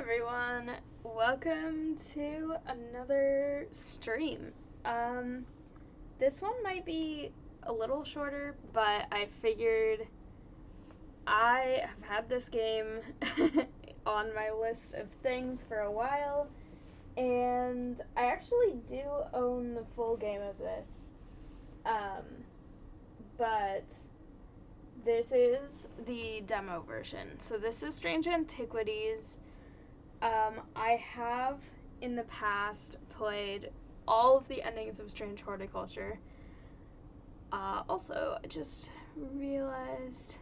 everyone, welcome to another stream. This one might be a little shorter, but I figured I have had this game on my list of things for a while, and I actually do own the full game of this. But this is the demo version. So this is Strange Antiquities. I have in the past played all of the endings of Strange Horticulture. Also, I just realized.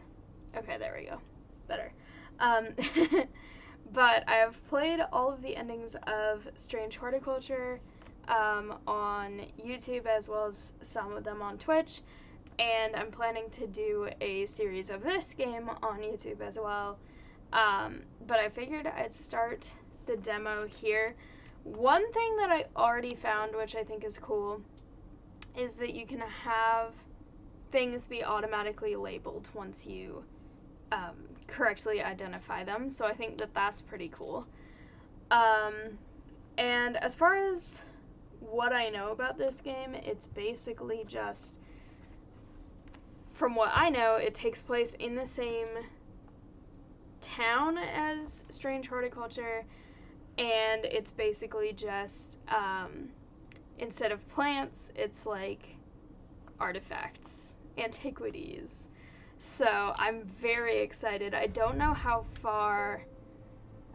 Okay, there we go. Better. But I have played all of the endings of Strange Horticulture on YouTube as well as some of them on Twitch. And I'm planning to do a series of this game on YouTube as well. But I figured I'd start the demo here. One thing that I already found, which I think is cool, is that you can have things be automatically labeled once you correctly identify them. So I think that that's pretty cool. And as far as what I know about this game, it's basically just, from what I know, it takes place in the same town as Strange Horticulture, and it's basically just, instead of plants, it's like artifacts, antiquities. So I'm very excited. I don't know how far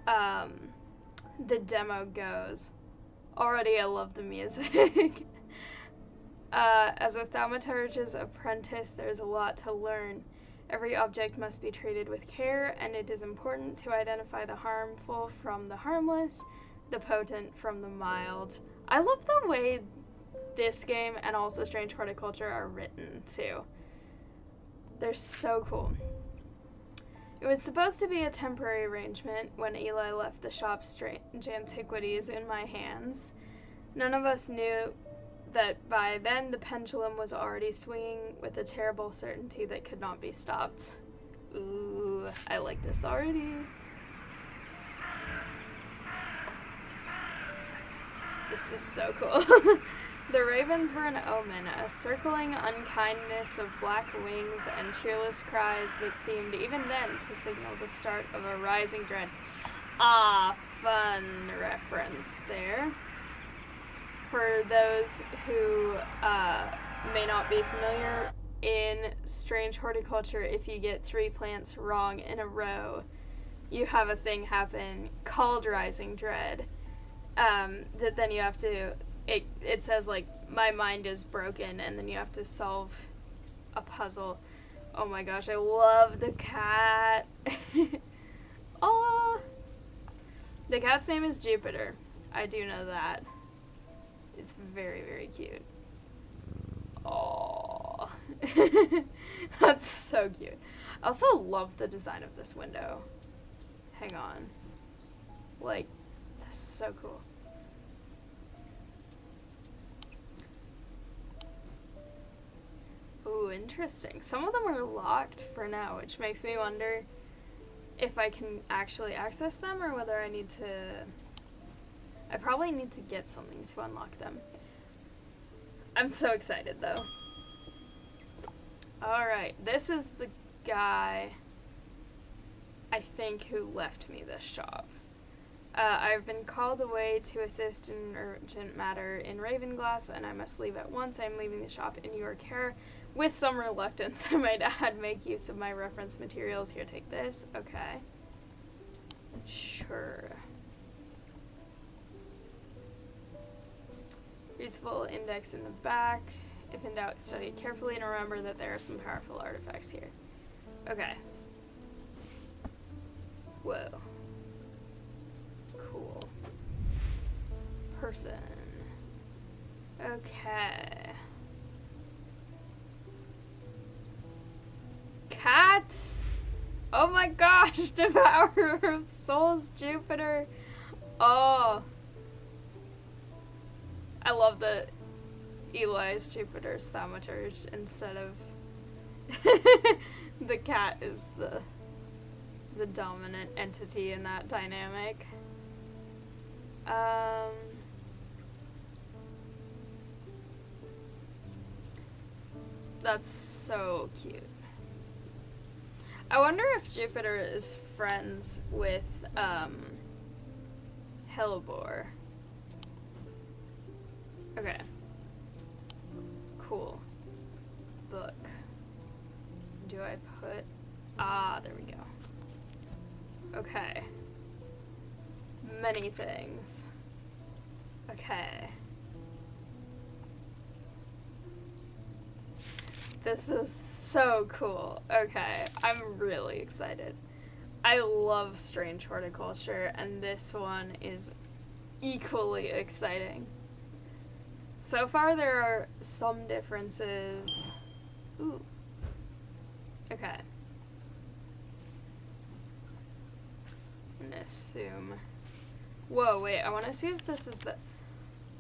the demo goes. Already I love the music. As a thaumaturge's apprentice, there's a lot to learn. Every object must be treated with care, and it is important to identify the harmful from the harmless, the potent from the mild. I love the way this game and also Strange Horticulture are written, too. They're so cool. It was supposed to be a temporary arrangement when Eli left the shop Strange Antiquities in my hands. None of us knew that by then the pendulum was already swinging with a terrible certainty that could not be stopped. Ooh, I like this already. This is so cool. The ravens were an omen, a circling unkindness of black wings and cheerless cries that seemed even then to signal the start of a rising dread. Ah, fun reference there. For those who may not be familiar, in Strange Horticulture, if you get 3 plants wrong in a row, you have a thing happen called Rising Dread. That then you have to, it says like, my mind is broken, and then you have to solve a puzzle. Oh my gosh, I love the cat. Oh, the cat's name is Jupiter. I do know that. It's very, very cute. Aww. That's so cute. I also love the design of this window. Hang on. Like, this is so cool. Ooh, interesting. Some of them are locked for now, which makes me wonder if I can actually access them or whether I need to... I probably need to get something to unlock them. I'm so excited, though. Alright, this is the guy, I think, who left me this shop. I've been called away to assist in urgent matter in Ravenglass, and I must leave at once. I'm leaving the shop in your care. With some reluctance, I might add, make use of my reference materials. Here, take this. Okay. Sure. Useful index in the back. If in doubt, study it carefully and remember that there are some powerful artifacts here. Okay. Whoa. Cool. Person. Okay. Cat! Oh my gosh! Devourer of Souls, Jupiter! Oh. I love that Eli's Jupiter's thaumaturge instead of the cat is the dominant entity in that dynamic. That's so cute. I wonder if Jupiter is friends with, Hellebore. Okay. Cool. Book. Do I put... Ah, there we go. Okay. Many things. Okay. This is so cool. Okay, I'm really excited. I love strange horticulture, and this one is equally exciting. So far, there are some differences. Ooh. Okay. I'm gonna assume. Whoa, wait, I want to see if this is the...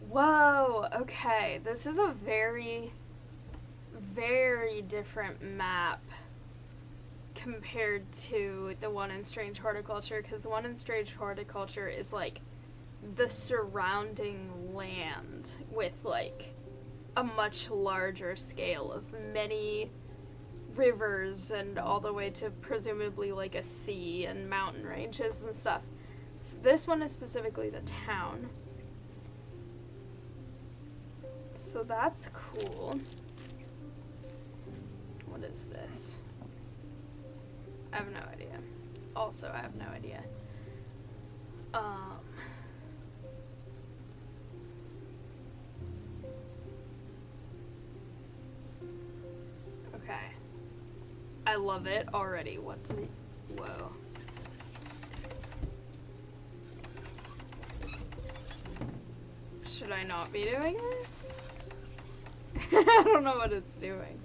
Whoa, okay. This is a very, very different map compared to the one in Strange Horticulture, because the one in Strange Horticulture is like the surrounding land with like a much larger scale of many rivers and all the way to presumably like a sea and mountain ranges and stuff. So this one is specifically the town. So that's cool. What is this? I have no idea. Also, I have no idea. Okay. I love it already. What's it? Whoa. Should I not be doing this? I don't know what it's doing.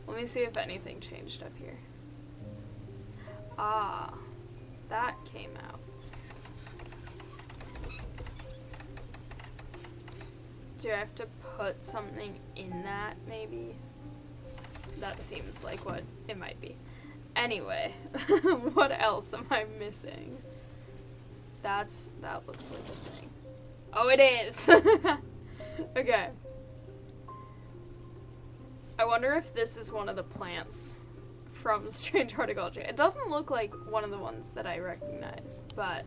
Let me see if anything changed up here. Ah, that came out. Do I have to put something in that, maybe? That seems like what it might be. Anyway, what else am I missing? That looks like a thing. Oh, it is! Okay. I wonder if this is one of the plants from Strange Horticulture. It doesn't look like one of the ones that I recognize, but...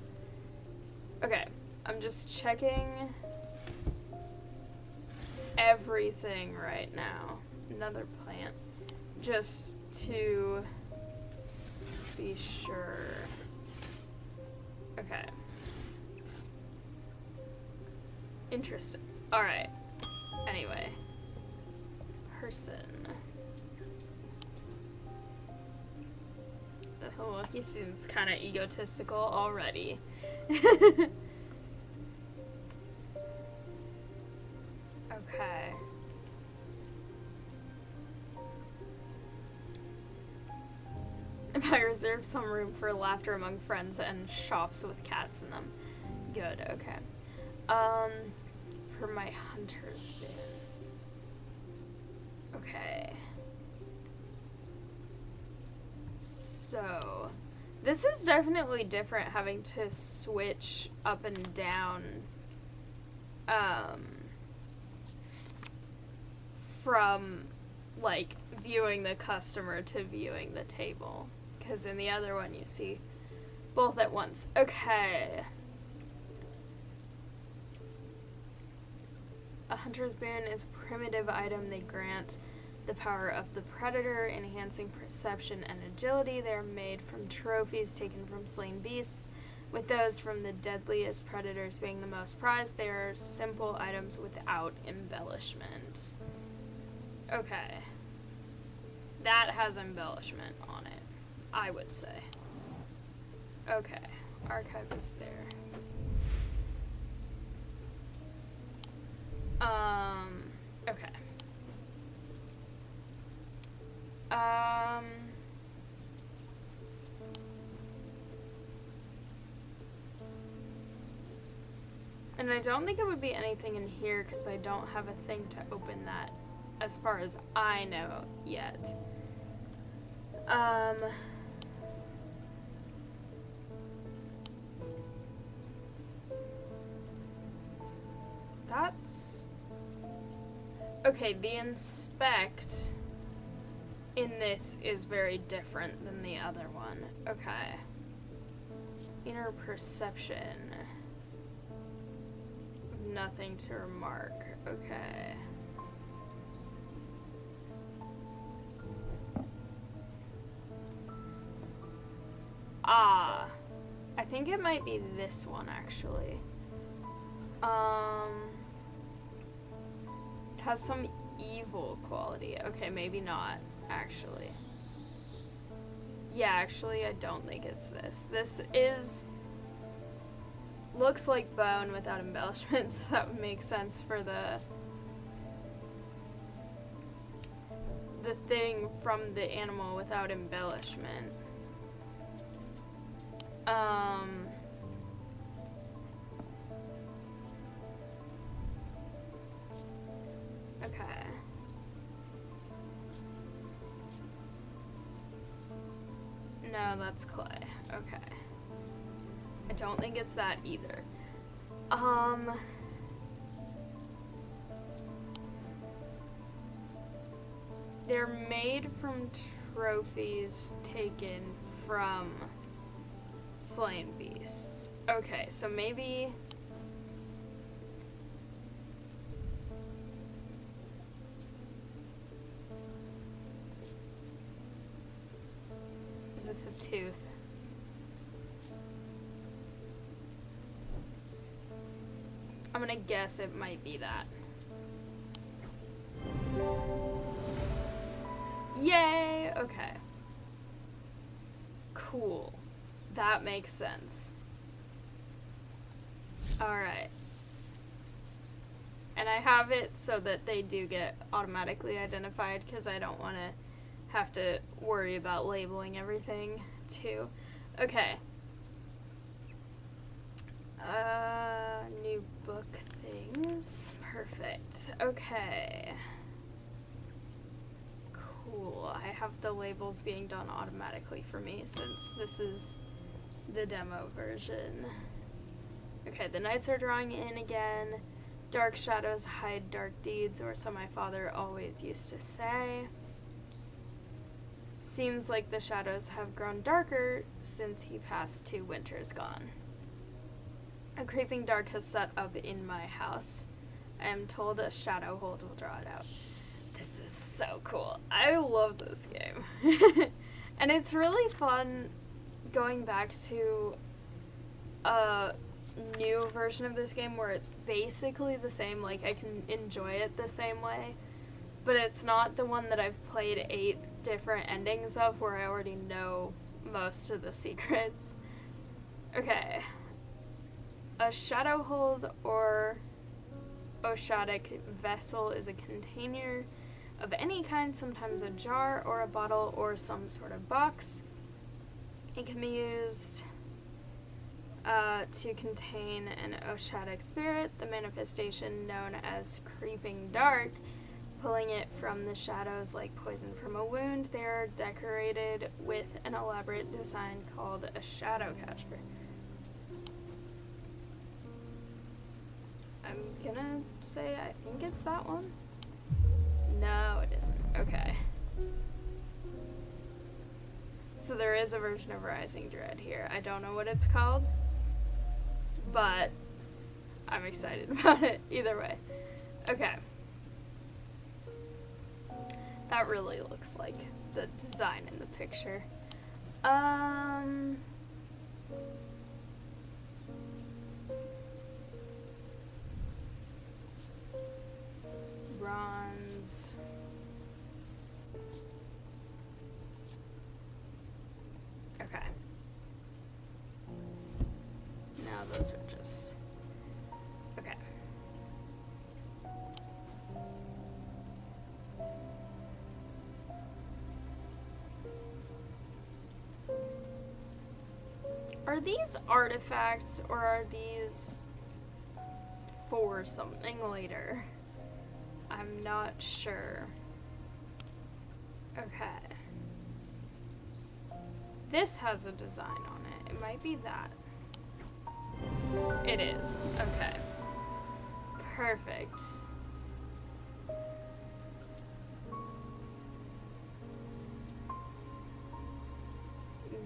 Okay, I'm just checking everything right now. Another plant. Just to be sure. Okay. Interesting. Alright. Anyway. Person. Oh, he seems kind of egotistical already. Okay. If I reserve some room for laughter among friends and shops with cats in them. Good, okay. For my hunter's bin. Okay. So, this is definitely different having to switch up and down, from, like, viewing the customer to viewing the table. Because in the other one you see both at once. Okay. A hunter's boon is a primitive item. They grant the power of the predator, enhancing perception and agility. They are made from trophies taken from slain beasts, with those from the deadliest predators being the most prized. They are simple items without embellishment. Okay. That has embellishment on it, I would say. Okay. Archive is there. Okay. And I don't think it would be anything in here because I don't have a thing to open that as far as I know yet. Okay, the inspect in this is very different than the other one. Okay. Inner perception. Nothing to remark. Okay. Ah. I think it might be this one, actually. It has some evil quality. Okay, maybe not, actually. Yeah, actually, I don't think it's this. This is... looks like bone without embellishments, so that would make sense for the thing from the animal without embellishment. Okay. No, that's clay. Okay. I don't think it's that either. They're made from trophies taken from slain beasts. Okay, so maybe... Is this a tooth? I'm gonna guess it might be that. Yay! Okay. Cool. That makes sense. Alright. And I have it so that they do get automatically identified because I don't want to have to worry about labeling everything too. Okay. New book things. Perfect. Okay. Cool. I have the labels being done automatically for me since this is the demo version. Okay, the knights are drawing in again. Dark shadows hide dark deeds, or so my father always used to say. Seems like the shadows have grown darker since he passed 2 winters gone. A creeping dark has set up in my house. I am told a shadow hold will draw it out. This is so cool. I love this game. And it's really fun going back to a new version of this game where it's basically the same, like I can enjoy it the same way, but it's not the one that I've played 8 different endings of where I already know most of the secrets. Okay. A shadow hold or oshadic vessel is a container of any kind, sometimes a jar or a bottle or some sort of box. It can be used to contain an oshadic spirit, the manifestation known as creeping dark, pulling it from the shadows like poison from a wound. They are decorated with an elaborate design called a shadow catcher. I'm gonna say I think it's that one. No, it isn't. Okay. So there is a version of Rising Dread here. I don't know what it's called, but I'm excited about it either way. Okay. That really looks like the design in the picture. Bronze. Okay. Now those are just... Okay. Are these artifacts or are these for something later? I'm not sure. Okay. This has a design on it. It might be that. It is. Okay. Perfect.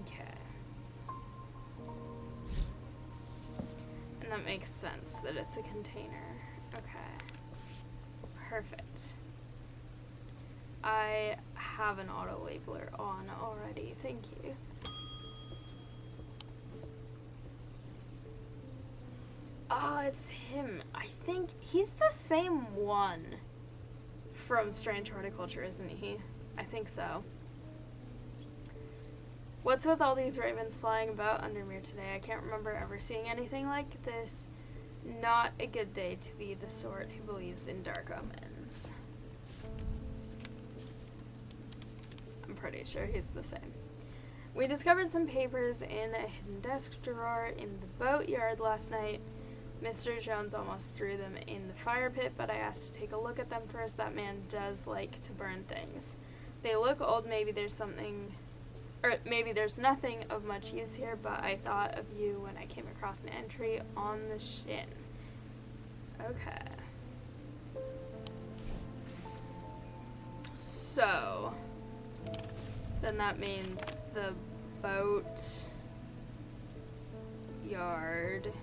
Okay. And that makes sense that it's a container. Okay. Perfect. I have an auto labeler on already. Thank you. Oh, it's him. I think he's the same one from Strange Horticulture, isn't he? I think so. What's with all these ravens flying about Undermere today? I can't remember ever seeing anything like this. Not a good day to be the sort who believes in dark omens. I'm pretty sure he's the same. We discovered some papers in a hidden desk drawer in the boatyard last night. Mr. Jones almost threw them in the fire pit, but I asked to take a look at them first. That man does like to burn things. They look old, maybe there's nothing of much use here, but I thought of you when I came across an entry on the shin. Okay. So, then that means the boat yard.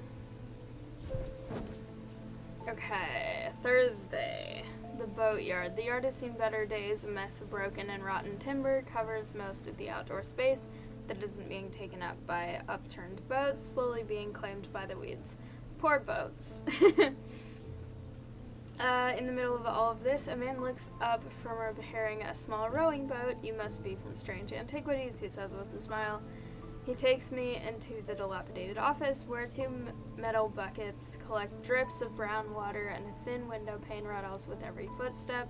Okay, Thursday. The boatyard. The yard has seen better days. A mess of broken and rotten timber covers most of the outdoor space that isn't being taken up by upturned boats, slowly being claimed by the weeds. Poor boats. In the middle of all of this, a man looks up from repairing a small rowing boat. You must be from Strange Antiquities, he says with a smile. He takes me into the dilapidated office, where two metal buckets collect drips of brown water and a thin window pane rattles with every footstep.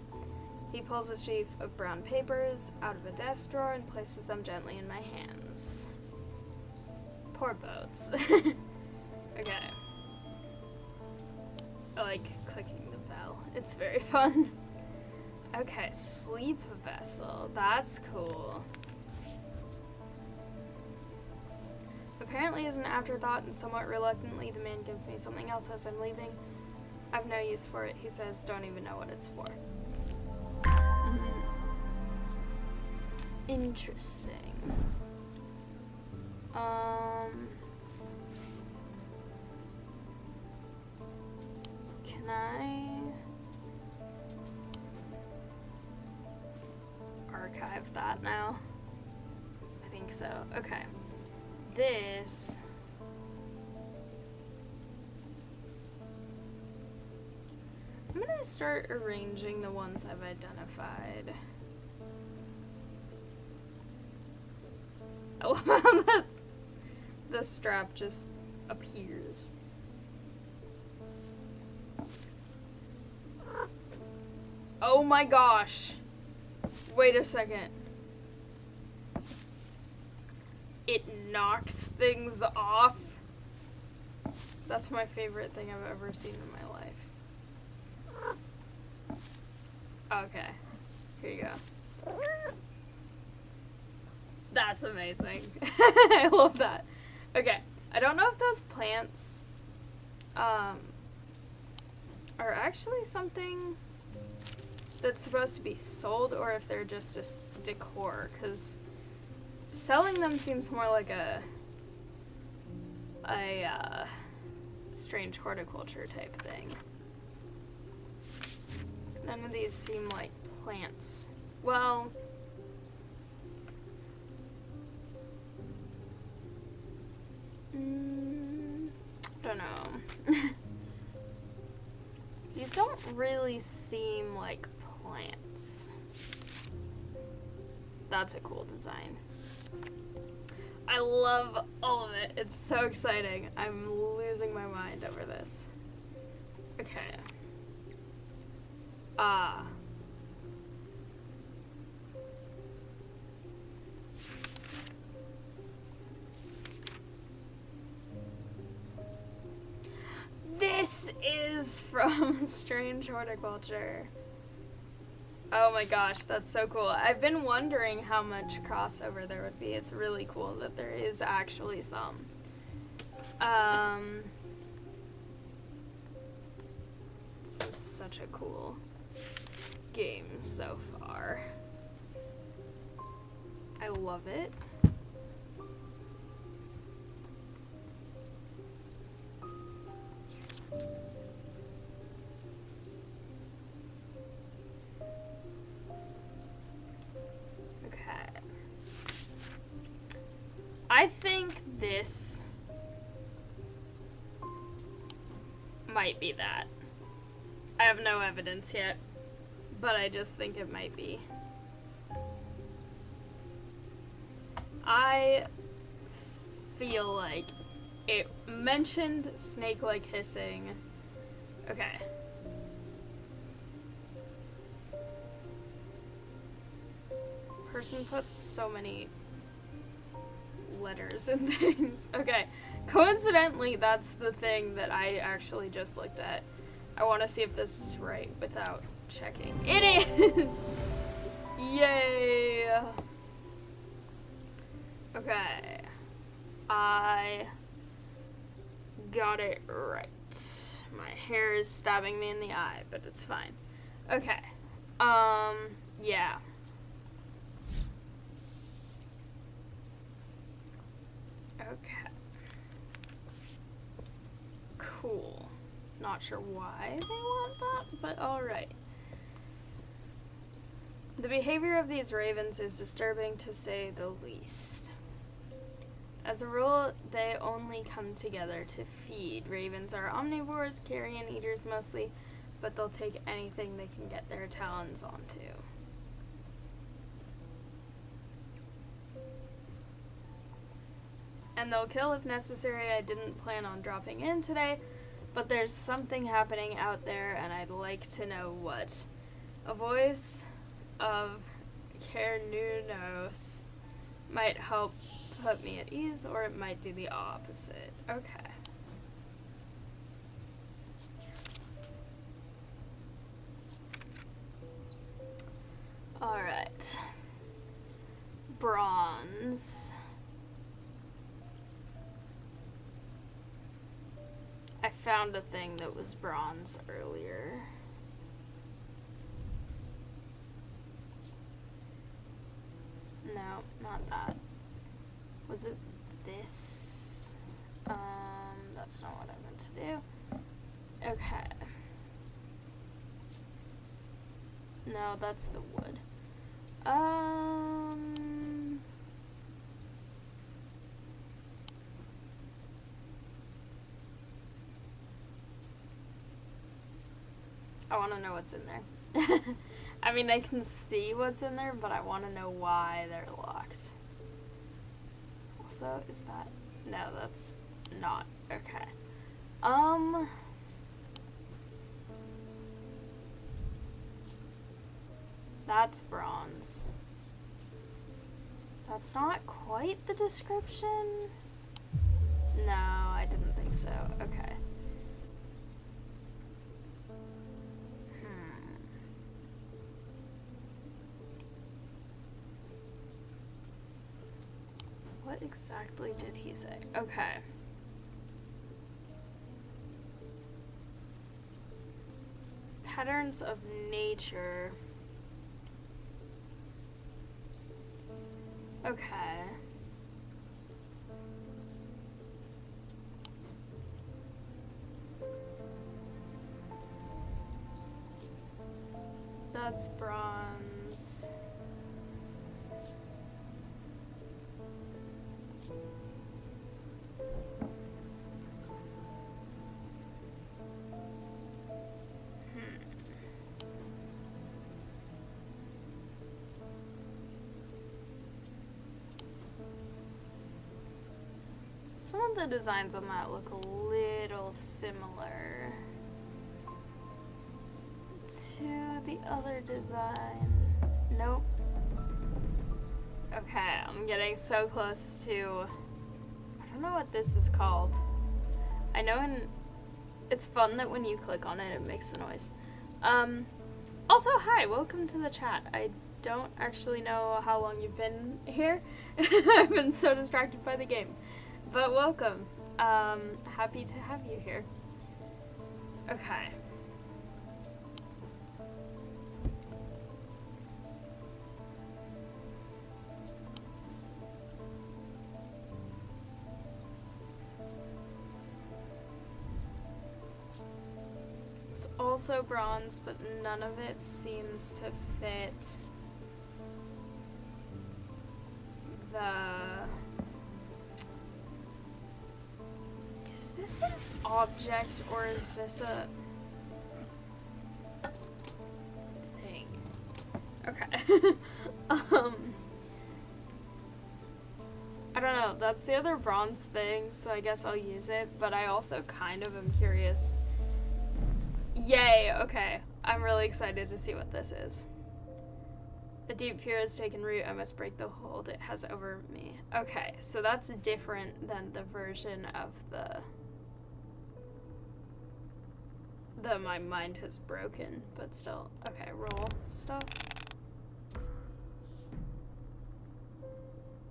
He pulls a sheaf of brown papers out of a desk drawer and places them gently in my hands. Poor boats. Okay. I like clicking the bell. It's very fun. Okay, sleep vessel. That's cool. Apparently as an afterthought and somewhat reluctantly, the man gives me something else as I'm leaving. I've no use for it, he says. Don't even know what it's for. Interesting. Can I archive that now? I think so. Okay. This I'm gonna start arranging the ones I've identified. I love how the strap just appears. Oh my gosh! Wait a second. It knocks things off. That's my favorite thing I've ever seen in my life. Okay, here you go. That's amazing. I love that. Okay, I don't know if those plants are actually something that's supposed to be sold or if they're just decor, because selling them seems more like a strange horticulture type thing. None of these seem like plants. Well, don't know. These don't really seem like plants. That's a cool design. I love all of it. It's so exciting. I'm losing my mind over this. Okay. This is from Strange Horticulture. Oh my gosh, that's so cool. I've been wondering how much crossover there would be. It's really cool that there is actually some. This is such a cool game so far. I love it. might be that. I have no evidence yet, but I just think it might be. I feel like it mentioned snake-like hissing. Okay. Person puts so many letters and things. Okay. Coincidentally, that's the thing that I actually just looked at. I want to see if this is right without checking. It is! Yay! Okay. I got it right. My hair is stabbing me in the eye, but it's fine. Okay. Yeah. Okay. Cool. Not sure why they want that, but alright. The behavior of these ravens is disturbing to say the least. As a rule, they only come together to feed. Ravens are omnivores, carrion eaters mostly, but they'll take anything they can get their talons onto. And they'll kill if necessary. I didn't plan on dropping in today, but there's something happening out there and I'd like to know what. A voice of Kernunos might help put me at ease, or it might do the opposite. Okay. Alright. Bronze. I found a thing that was bronze earlier. No, not that. Was it this? That's not what I meant to do. Okay. No, that's the wood. I want to know what's in there. I mean, I can see what's in there, but I want to know why they're locked. Also, is that... No, that's not. Okay. That's bronze. That's not quite the description. No, I didn't think so. Okay. What exactly did he say? Okay. Patterns of nature. Okay. That's bronze. Some of the designs on that look a little similar to the other design. Nope. Okay, I'm getting so close to... I don't know what this is called. I know it's fun that when you click on it, it makes a noise. Also, hi, welcome to the chat. I don't actually know how long you've been here. I've been so distracted by the game. But welcome. Happy to have you here. Okay. It's also bronze, but none of it seems to fit the... Is this an object or is this a thing? Okay. I don't know, that's the other bronze thing, so I guess I'll use it, but I also kind of am curious. Yay, okay. I'm really excited to see what this is. A deep fear has taken root. I must break the hold it has over me. Okay, so that's different than the version of the my mind has broken, but still. Okay, roll stuff.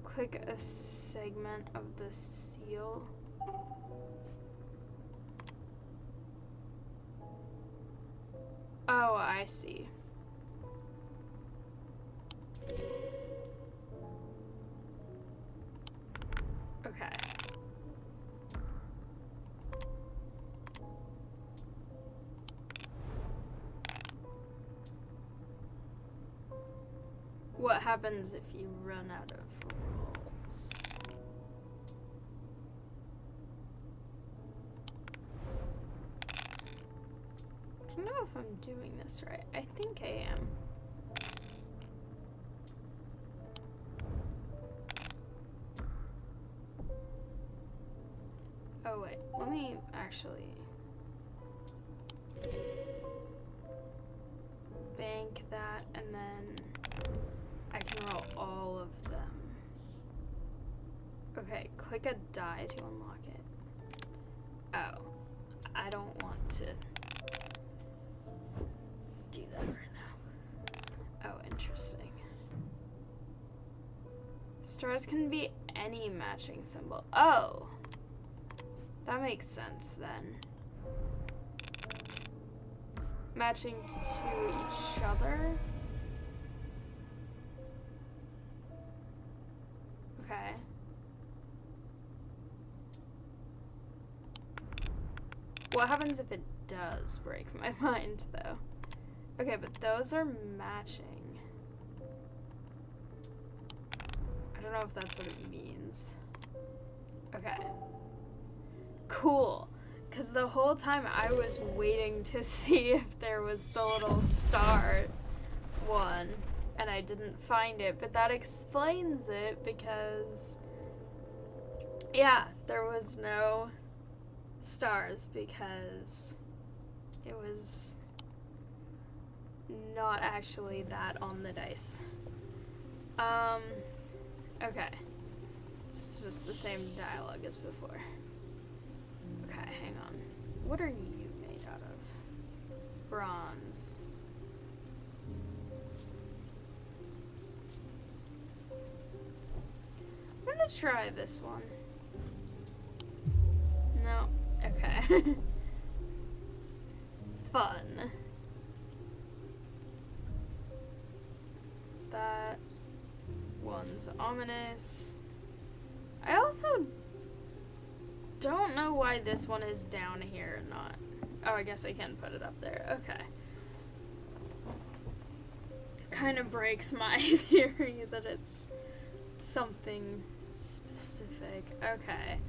Click a segment of the seal. Oh, I see. Okay. What happens if you run out of rolls? I don't know if I'm doing this right. I think I am. Oh wait, let me actually bank that and then I can roll all of them. Okay, click a die to unlock it. Oh, I don't want to do that right now. Oh, interesting. Stars can be any matching symbol. Oh! That makes sense then. Matching to each other? Okay. What happens if it does break my mind, though? Okay, but those are matching. I don't know if that's what it means. Okay. Cool. Because the whole time I was waiting to see if there was the little star one, and I didn't find it, but that explains it because, yeah, there was no stars because it was not actually that on the dice. Okay. It's just the same dialogue as before. Okay, hang on. What are you made out of? Bronze. I'm gonna try this one. No. Okay. Fun. That one's ominous. I also don't know why this one is down here or not. Oh, I guess I can put it up there. Okay. Kind of breaks my theory that it's something specific. Okay.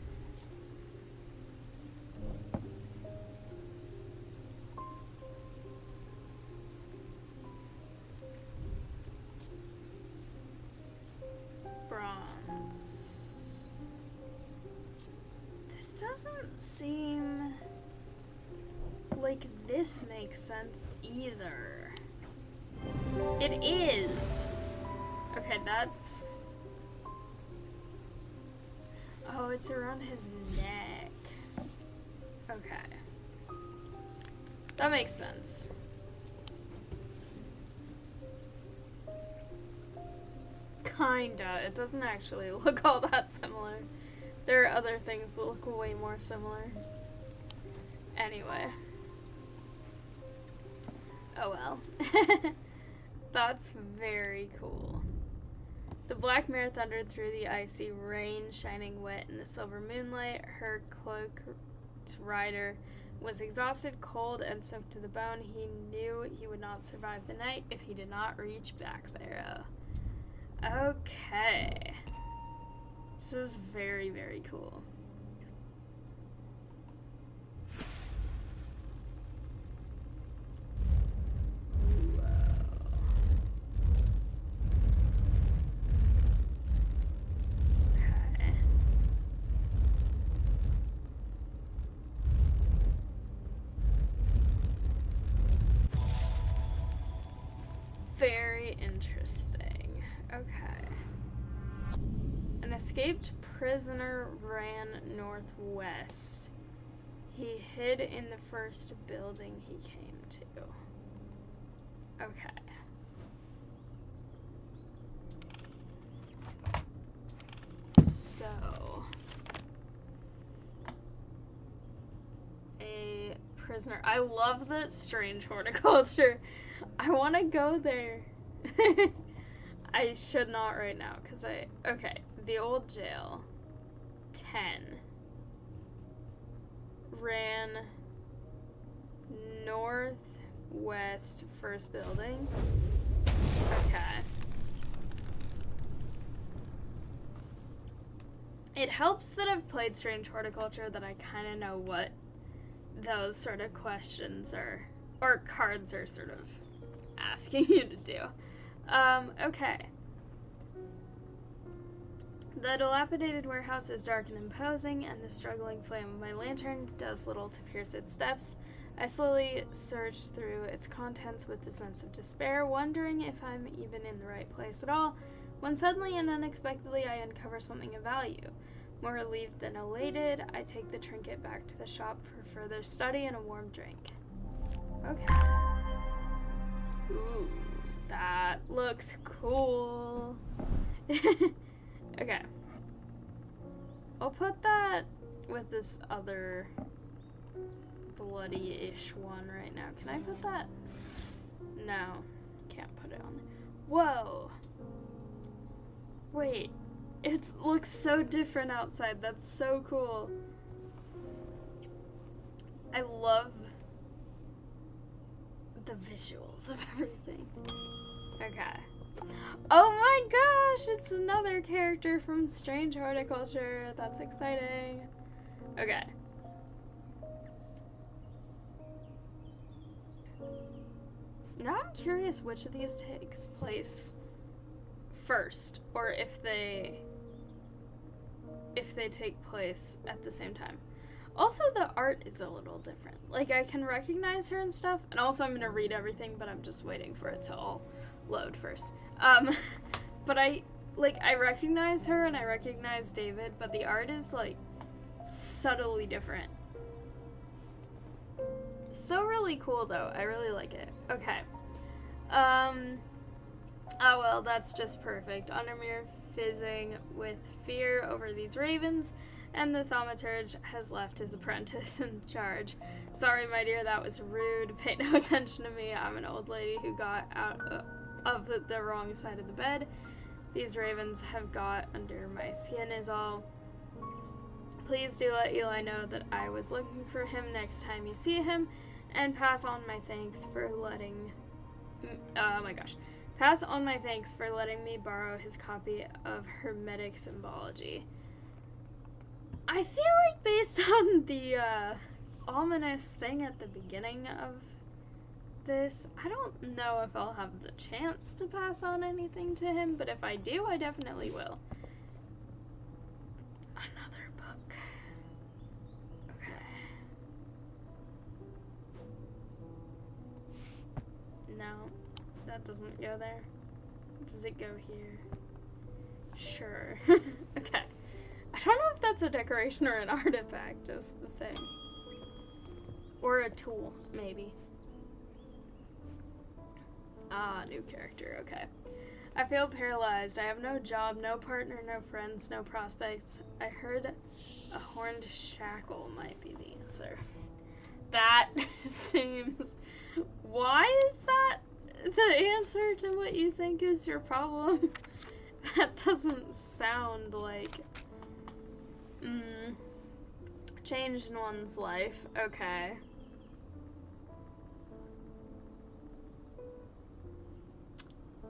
Bronze. This doesn't seem like this makes sense either. It is. Okay, that's... Oh, it's around his neck. Okay. That makes sense. Kinda. It doesn't actually look all that similar. There are other things that look way more similar. Anyway. Oh well. That's very cool. The black mare thundered through the icy rain, shining wet in the silver moonlight. Her cloaked rider was exhausted, cold, and soaked to the bone. He knew he would not survive the night if he did not reach back there. Okay. This is very, very cool. Okay. An escaped prisoner ran northwest. He hid in the first building he came to. Okay. So, a prisoner. I love the strange horticulture. I want to go there. I should not right now, because okay, the old jail, 10, ran northwest first building, okay. It helps that I've played Strange Horticulture that I kind of know what those sort of questions or cards are sort of asking you to do. Okay. The dilapidated warehouse is dark and imposing, and the struggling flame of my lantern does little to pierce its depths. I slowly search through its contents with a sense of despair, wondering if I'm even in the right place at all, when suddenly and unexpectedly I uncover something of value. More relieved than elated, I take the trinket back to the shop for further study and a warm drink. Okay. Ooh, that looks cool. Okay. I'll put that with this other bloody-ish one right now. Can I put that? No. Can't put it on there. Whoa. Wait. It looks so different outside. That's so cool. I love the visuals of everything. Okay. Oh my gosh, it's another character from Strange Horticulture. That's exciting. Okay. Now I'm curious which of these takes place first, or if they take place at the same time. Also, the art is a little different. Like, I can recognize her and stuff, and also I'm gonna read everything, but I'm just waiting for it to all load first. But I recognize her and I recognize David, but the art is, like, subtly different. So really cool, though. I really like it. Okay. Oh well, that's just perfect. Undermere fizzing with fear over these ravens, and the thaumaturge has left his apprentice in charge. Sorry, my dear, that was rude. Pay no attention to me. I'm an old lady who got out of the wrong side of the bed. These ravens have got under my skin is all. Please do let Eli know that I was looking for him next time you see him, and pass on my thanks for letting... oh my gosh. Pass on my thanks for letting me borrow his copy of Hermetic Symbology. I feel like based on the ominous thing at the beginning of this, I don't know if I'll have the chance to pass on anything to him, but if I do, I definitely will. Another book. Okay. No, that doesn't go there. Does it go here? Sure. Okay. I don't know if that's a decoration or an artifact, is the thing. Or a tool, maybe. Ah, new character, okay. I feel paralyzed. I have no job, no partner, no friends, no prospects. I heard a horned shackle might be the answer. That seems... Why is that the answer to what you think is your problem? That doesn't sound like... change in one's life. Okay.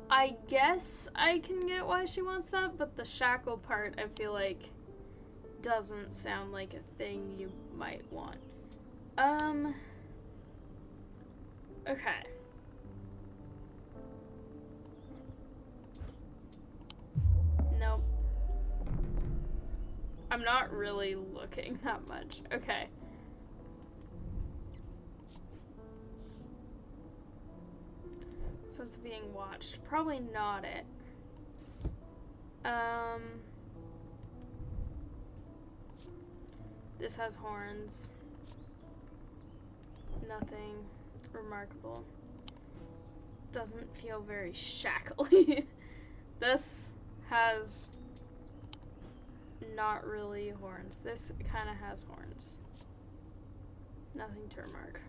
I guess I can get why she wants that, but the shackle part, I feel like, doesn't sound like a thing you might want. Okay. Nope. I'm not really looking that much. Okay. Sense of being watched. Probably not it. This has horns. Nothing remarkable. Doesn't feel very shackly. This has not really horns. This kind of has horns. Nothing to remark.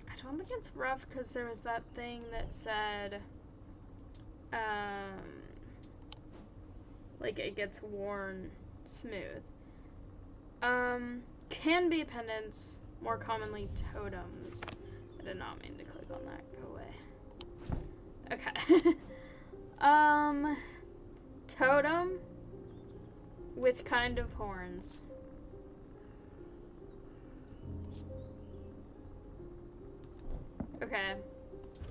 I don't think it's rough because there was that thing that said, like it gets worn smooth. Can be pendants, more commonly totems. I did not mean to click on that. Go away. Okay. Totem with kind of horns. Okay.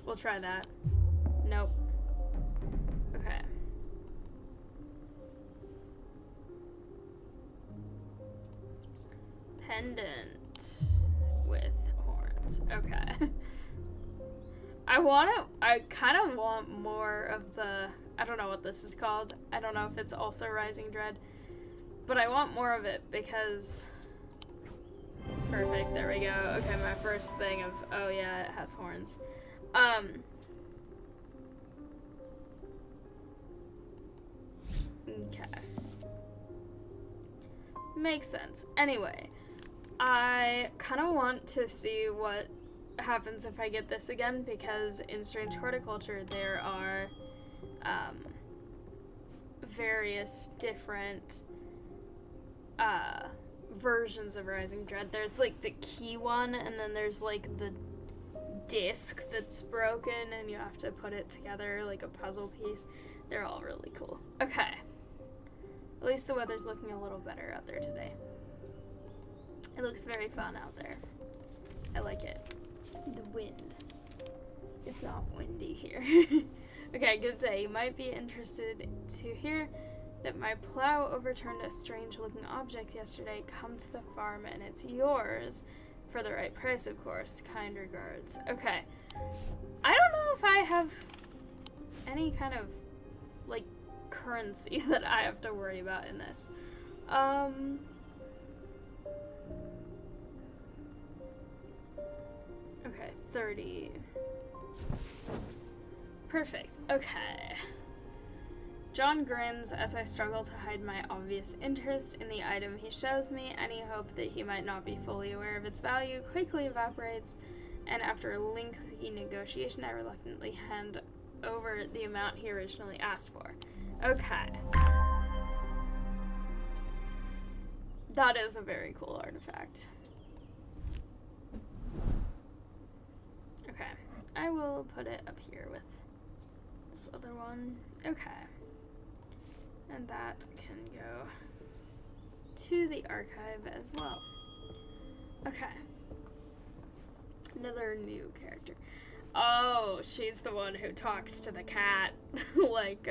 We'll try that. Nope. Okay. Pendant with horns. Okay. I kind of want more of the, I don't know what this is called. I don't know if it's also Rising Dread, but I want more of it because, perfect, there we go. Okay, my first thing of, oh yeah, it has horns. Okay. Makes sense. Anyway, I kind of want to see what happens if I get this again, because in Strange Horticulture there are various different versions of Rising Dread. There's like the key one, and then there's like the disc that's broken and you have to put it together like a puzzle piece. They're all really cool. Okay. At least the weather's looking a little better out there today. It looks very fun out there. I like it. The wind. It's not windy here. Okay, good day. You might be interested to hear that my plow overturned a strange looking object yesterday. Come to the farm and it's yours. For the right price, of course. Kind regards. Okay. I don't know if I have any kind of, like, currency that I have to worry about in this. Okay, 30. Perfect. Okay. John grins as I struggle to hide my obvious interest in the item he shows me. Any hope that he might not be fully aware of its value quickly evaporates, and after a lengthy negotiation, I reluctantly hand over the amount he originally asked for. Okay. That is a very cool artifact. Okay. I will put it up here with this other one. Okay. And that can go to the archive as well. Okay. Another new character. Oh, she's the one who talks to the cat, like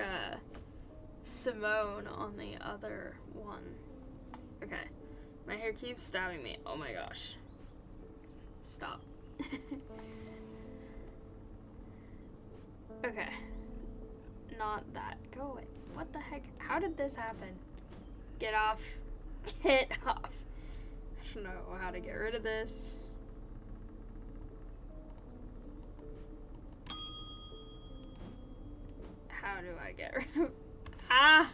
Simone on the other one. Okay. My hair keeps stabbing me. Oh my gosh. Stop. Okay. Not that. Go away. What the heck? How did this happen? Get off. Get off. I don't know how to get rid of this. How do I get rid of... Ah!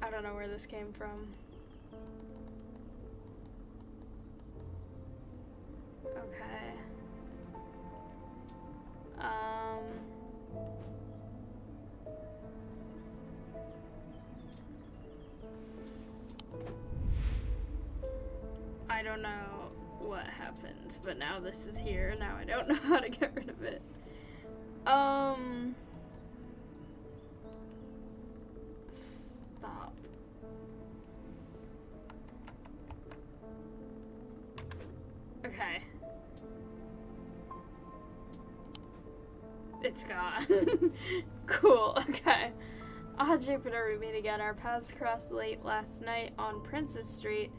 I don't know where this came from. Okay. I don't know what happened, but now this is here. Now I don't know how to get rid of it. Stop. Okay. It's gone. Cool, okay. Ah, Jupiter, we meet again. Our paths crossed late last night on Princess Street.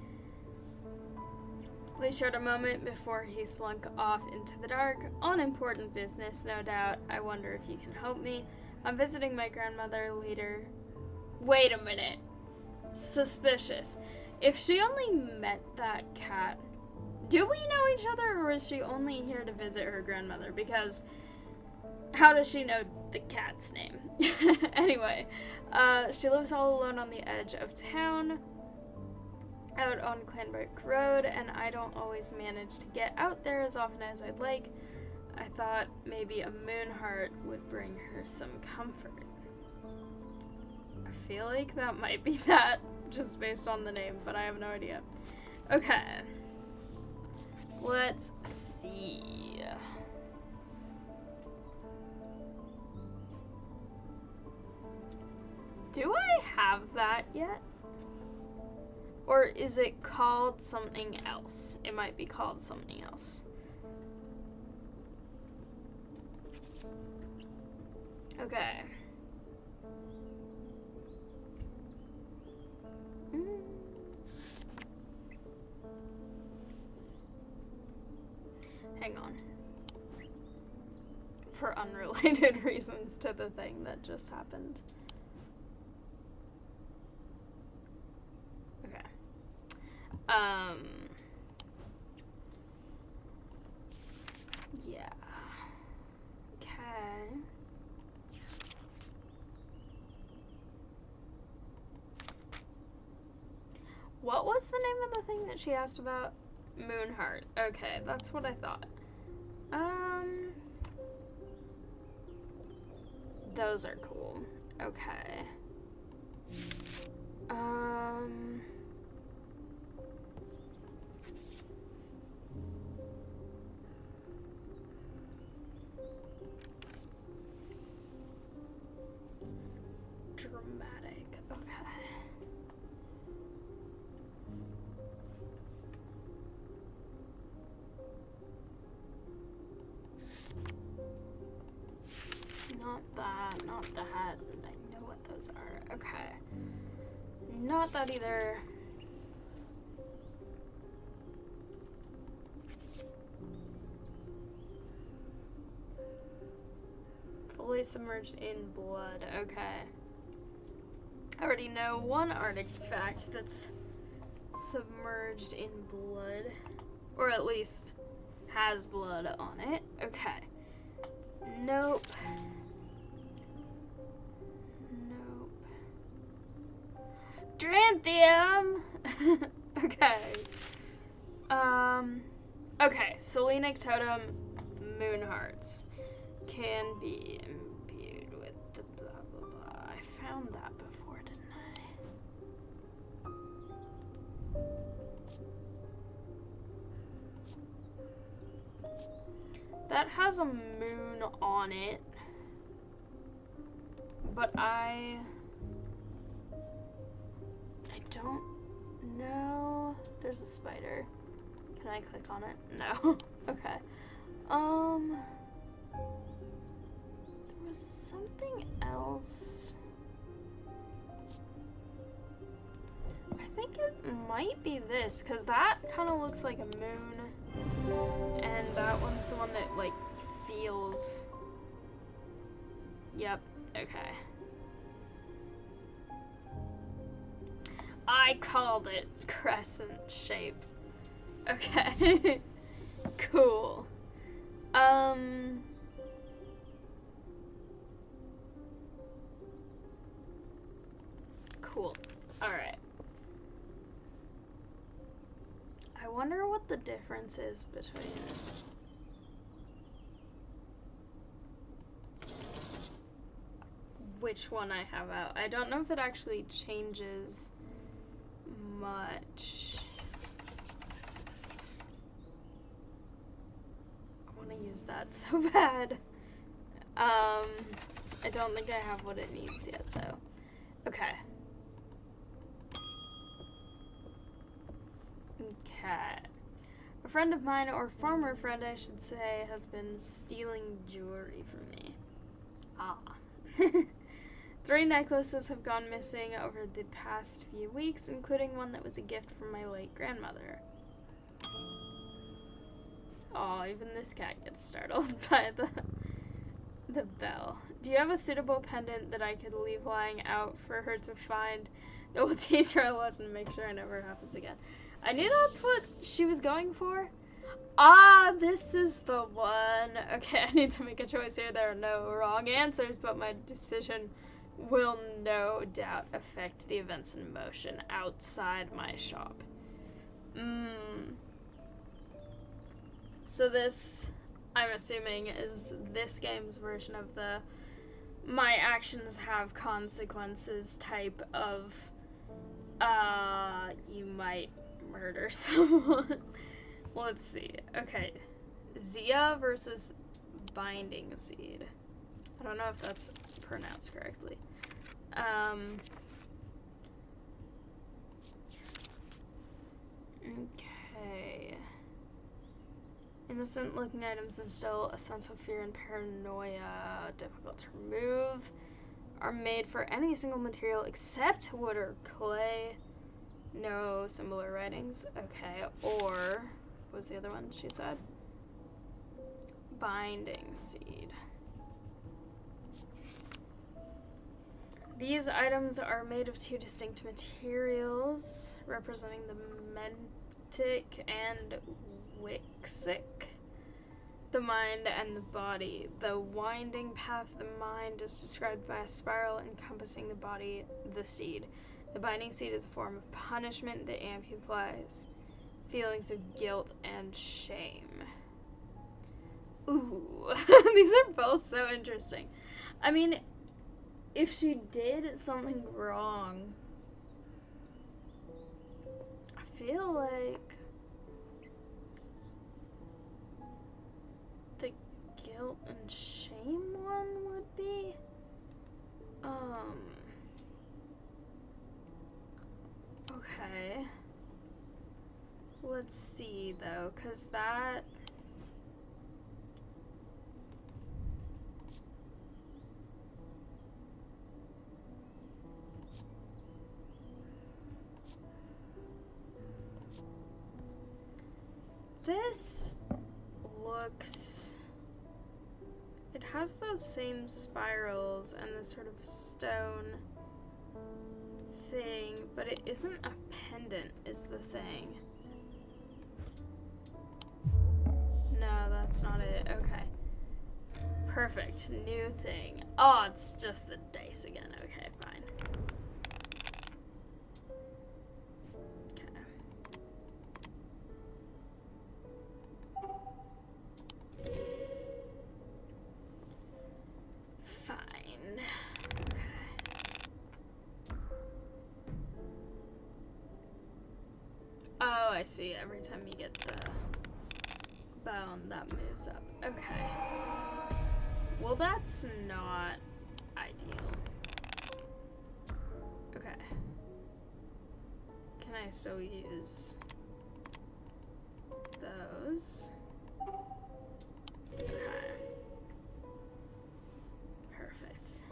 We shared a moment before he slunk off into the dark. On important business, no doubt. I wonder if you can help me. I'm visiting my grandmother later. Wait a minute. Suspicious. If she only met that cat, do we know each other, or is she only here to visit her grandmother? Because how does she know the cat's name? Anyway, she lives all alone on the edge of town, out on Clanbrook Road, and I don't always manage to get out there as often as I'd like. I thought maybe a moonheart would bring her some comfort. I feel like that might be that, just based on the name, but I have no idea. Okay. Let's see. Do I have that yet? Or is it called something else? It might be called something else. Okay. Hang on. For unrelated reasons to the thing that just happened. Okay. Yeah. Okay. What was the name of the thing that she asked about? Moonheart. Okay, that's what I thought. Those are cool. Okay. Dramatic. Okay. Not that, not that. I know what those are. Okay. Not that either. Fully submerged in blood. Okay. I already know one artifact that's submerged in blood. Or at least has blood on it. Okay. Nope. Dranthium! Okay. Okay, Selenic Totem Moonhearts can be imbued with the blah blah blah. I found that before, didn't I? That has a moon on it, but I don't know. There's a spider. Can I click on it? No. Okay. There was something else. I think it might be this, because that kind of looks like a moon. And that one's the one that, like, feels. Yep. Okay. I called it crescent shape. Okay. Cool. Cool. Alright. I wonder what the difference is between which one I have out. I don't know if it actually changes much. I want to use that so bad. I don't think I have what it needs yet, though. Okay. Okay. A friend of mine, or former friend I should say, has been stealing jewelry from me. Ah. 3 necklaces have gone missing over the past few weeks, including one that was a gift from my late grandmother. Oh, even this cat gets startled by the bell. Do you have a suitable pendant that I could leave lying out for her to find that will teach her a lesson and make sure it never happens again? I knew that's what she was going for. Ah, this is the one. Okay, I need to make a choice here. There are no wrong answers, but my decision will no doubt affect the events in motion outside my shop. So this, I'm assuming, is this game's version of the my actions have consequences type of, you might murder someone. Let's see. Okay. Zia versus Binding Seed. I don't know if that's pronounced correctly. Okay. Innocent looking items instill a sense of fear and paranoia. Difficult to remove. Are made for any single material except wood or clay. No similar writings. Okay. Or, what was the other one she said? Binding Seed. These items are made of 2 distinct materials, representing the mentic and wixic, the mind and the body. The winding path of the mind is described by a spiral encompassing the body, the seed. The binding seed is a form of punishment that amplifies feelings of guilt and shame. Ooh, these are both so interesting. I mean, if she did something wrong, I feel like the guilt and shame one would be, okay. Let's see, though, 'cause that... This looks... It has those same spirals and this sort of stone thing, but it isn't a pendant, is the thing. No, that's not it. Okay. Perfect. New thing. Oh, it's just the dice again. Okay, fine. Fine. Okay. Oh, I see. Every time you get the bone, that moves up. Okay. Well, that's not ideal. Okay. Can I still use those? Okay. Perfect.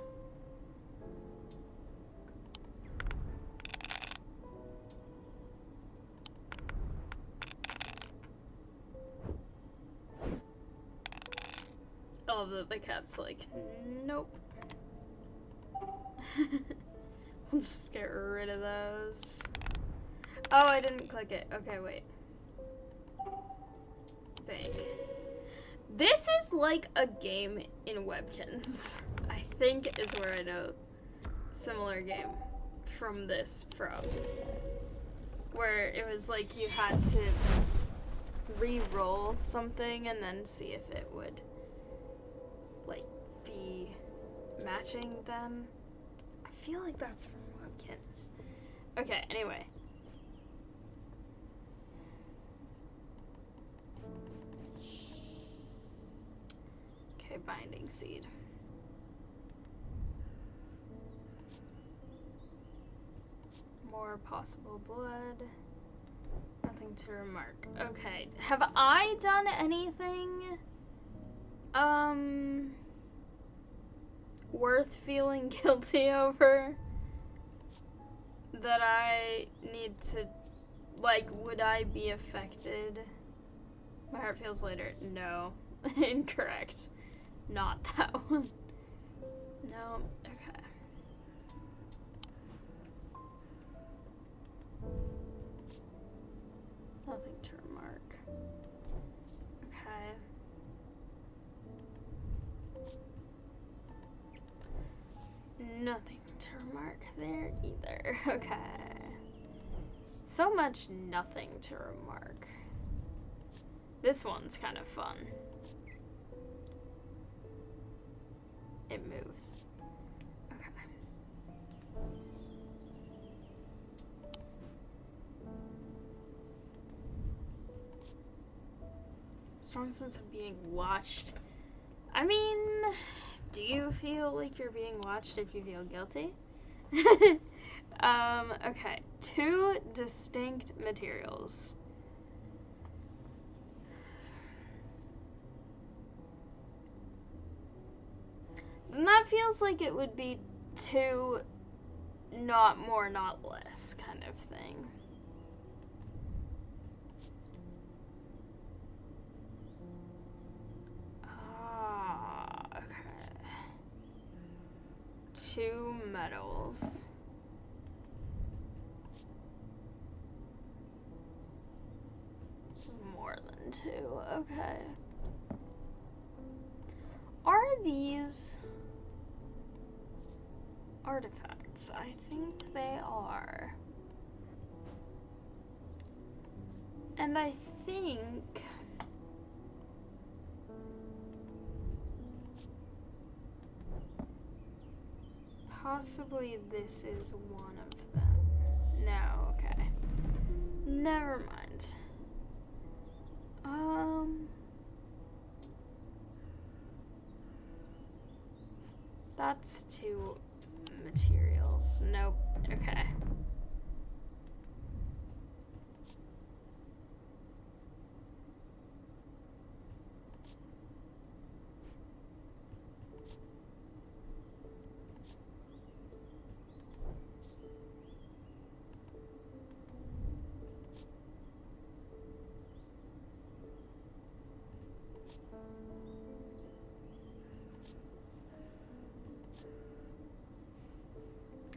Oh, the cat's like, nope. We'll just get rid of those. Oh, I didn't click it. Okay, wait. Think. This is like a game in Webkins, I think, is where I know similar game from this from. Where it was like you had to re-roll something and then see if it would like be matching them. I feel like that's from Webkins. Okay, anyway. Okay, binding seed. More possible blood. Nothing to remark. Okay, have I done anything worth feeling guilty over that I need to, like, would I be affected? My heart feels later. No. Incorrect. Not that one. No. Okay. Nothing to remark. Okay. Nothing to remark there either. Okay. So much nothing to remark. This one's kind of fun. It moves. Okay. Strong sense of being watched. I mean, do you feel like you're being watched if you feel guilty? Okay. 2 distinct materials. And that feels like it would be 2 not more, not less kind of thing. Okay. 2 metals. This is more than 2. Okay. Are these artifacts? I think they are. And I think possibly this is one of them. No, okay. Never mind. That's 2 materials. Nope. Okay.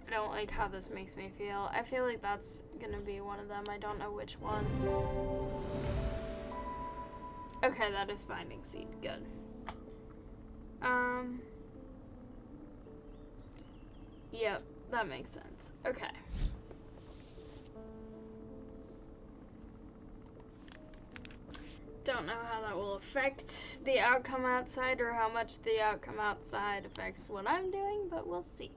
I don't like how this makes me feel. I feel like that's gonna be one of them. I don't know which one. Okay, that is Finding Seed. Good. Yep, that makes sense. Okay. Don't know how that will affect the outcome outside or how much the outcome outside affects what I'm doing, but we'll see.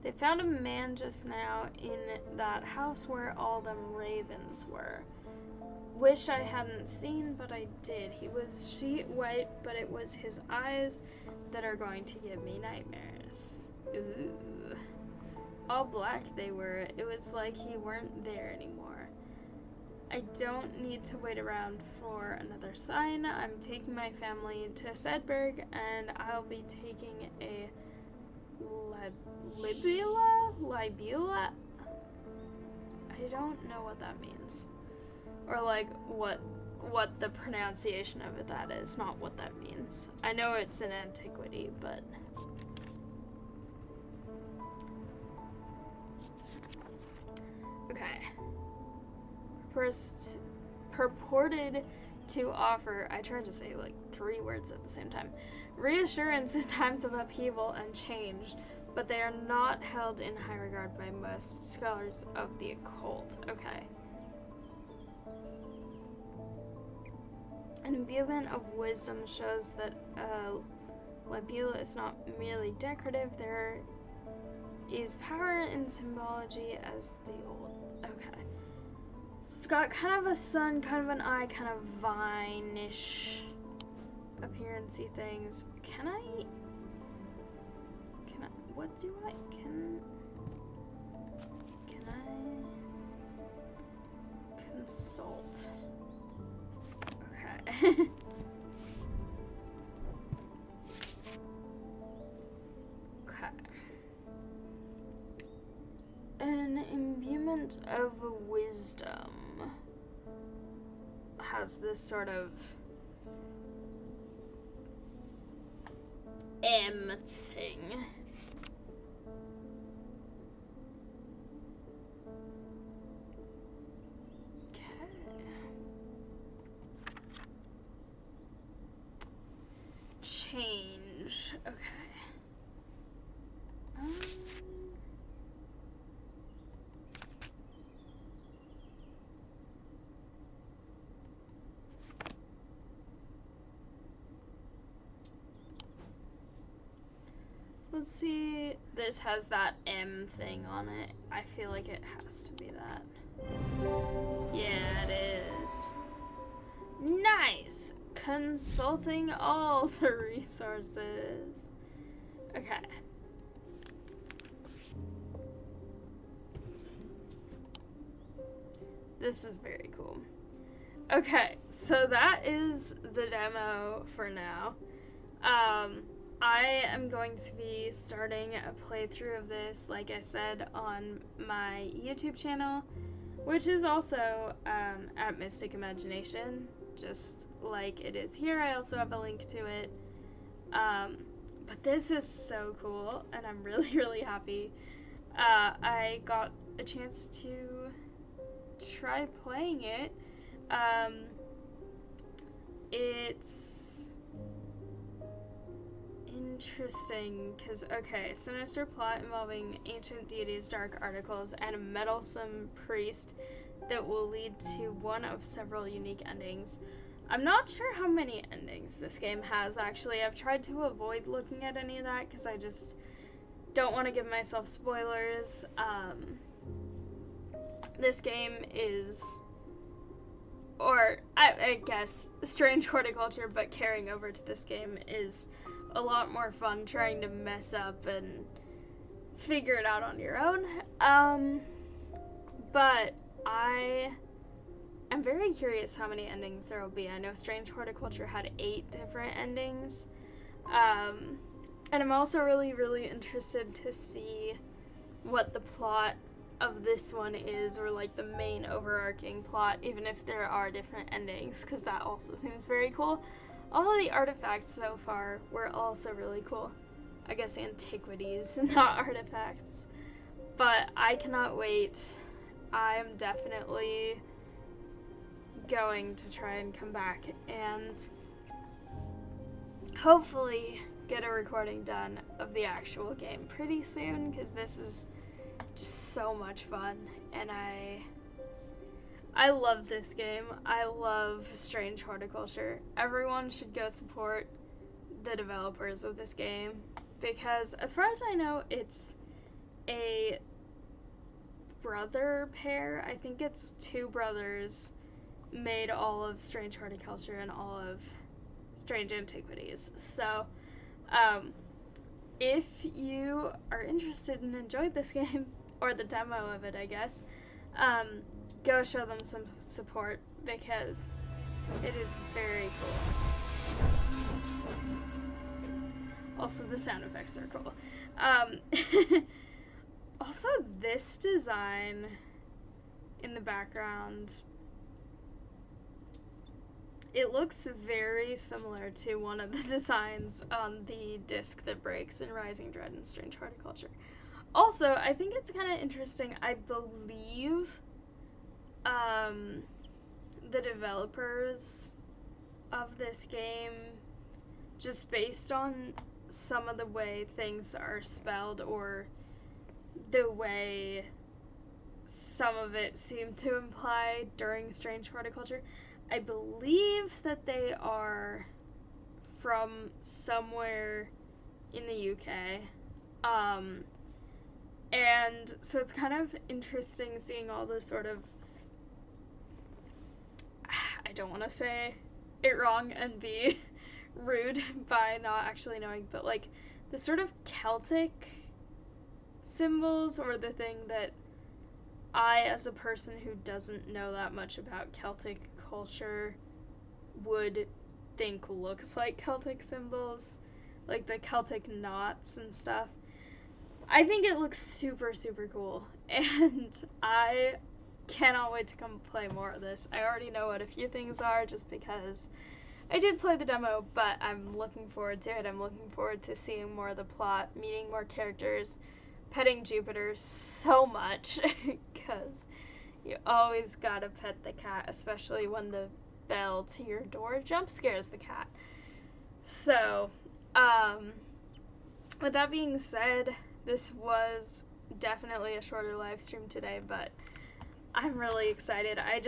They found a man just now in that house where all them ravens were. Wish I hadn't seen, but I did. He was sheet white, but it was his eyes that are going to give me nightmares. Ooh. All black they were. It was like he weren't there anymore. I don't need to wait around for another sign. I'm taking my family to Sedberg, and I'll be taking a Libula? I don't know what that means. Or like what the pronunciation of that is, not what that means. I know it's an antiquity, but okay. First purported to offer, I tried to say like 3 words at the same time, reassurance in times of upheaval and change, but they are not held in high regard by most scholars of the occult. Okay. An imbuement of wisdom shows that Libula is not merely decorative. There is power in symbology as the old. Okay. It's got kind of a sun, kind of an eye, kind of vine-ish appearance-y things. Can I, what do I, can I consult? Okay. An imbuement of wisdom has this sort of M thing. Change. Okay. Let's see. This has that M thing on it. I feel like it has to be that. Yeah, it is. Nice! Consulting all the resources. Okay. This is very cool. Okay, so that is the demo for now. I am going to be starting a playthrough of this, like I said, on my YouTube channel, which is also at Mystic Imagination, just like it is here. I also have a link to it. But this is so cool, and I'm really, really happy. I got a chance to try playing it. It's interesting because, okay, sinister plot involving ancient deities, dark articles, and a meddlesome priest that will lead to one of several unique endings. I'm not sure how many endings this game has, actually. I've tried to avoid looking at any of that because I just don't want to give myself spoilers. This game is, or I guess, strange horticulture, but carrying over to this game is a lot more fun trying to mess up and figure it out on your own. But I am very curious how many endings there will be. I know Strange Horticulture had 8 different endings. And I'm also really, really interested to see what the plot of this one is, or like the main overarching plot, even if there are different endings, because that also seems very cool. All of the artifacts so far were also really cool. I guess Antiquities, not artifacts. But I cannot wait. I'm definitely going to try and come back and hopefully get a recording done of the actual game pretty soon, because this is just so much fun, and I love this game. I love Strange Horticulture. Everyone should go support the developers of this game, because as far as I know, it's a brother pair. I think it's 2 brothers made all of Strange Horticulture and all of Strange Antiquities. So, if you are interested and enjoyed this game, or the demo of it, I guess, go show them some support, because it is very cool. Also, the sound effects are cool. Also, this design in the background, it looks very similar to one of the designs on the disc that breaks in Rising Dread and Strange Horticulture. Also, I think it's kind of interesting. I believe the developers of this game, just based on some of the way things are spelled, or the way some of it seemed to imply during Strange Horticulture, I believe that they are from somewhere in the UK. And so it's kind of interesting seeing all the sort of, I don't want to say it wrong and be rude by not actually knowing, but like the sort of Celtic symbols, or the thing that I, as a person who doesn't know that much about Celtic culture, would think looks like Celtic symbols, like the Celtic knots and stuff. I think it looks super, super cool, and I cannot wait to come play more of this. I already know what a few things are just because I did play the demo, but I'm looking forward to it. I'm looking forward to seeing more of the plot, meeting more characters, petting Jupiter so much, because you always gotta pet the cat, especially when the bell to your door jump scares the cat. So, with that being said, this was definitely a shorter live stream today, but I'm really excited. I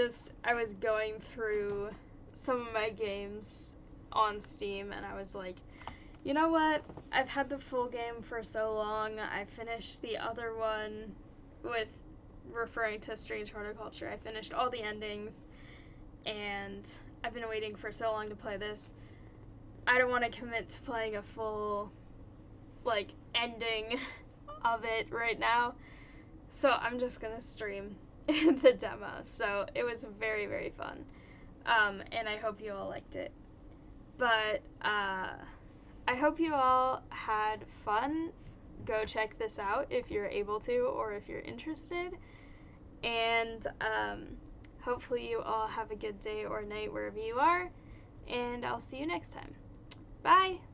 was going through some of my games on Steam and I was like, you know what? I've had the full game for so long. I finished the other one with referring to Strange Horticulture. I finished all the endings and I've been waiting for so long to play this. I don't want to commit to playing a full ending of it right now. So I'm just gonna stream the demo. So it was very, very fun. And I hope you all liked it. But I hope you all had fun. Go check this out if you're able to or if you're interested. And hopefully you all have a good day or night wherever you are. And I'll see you next time. Bye!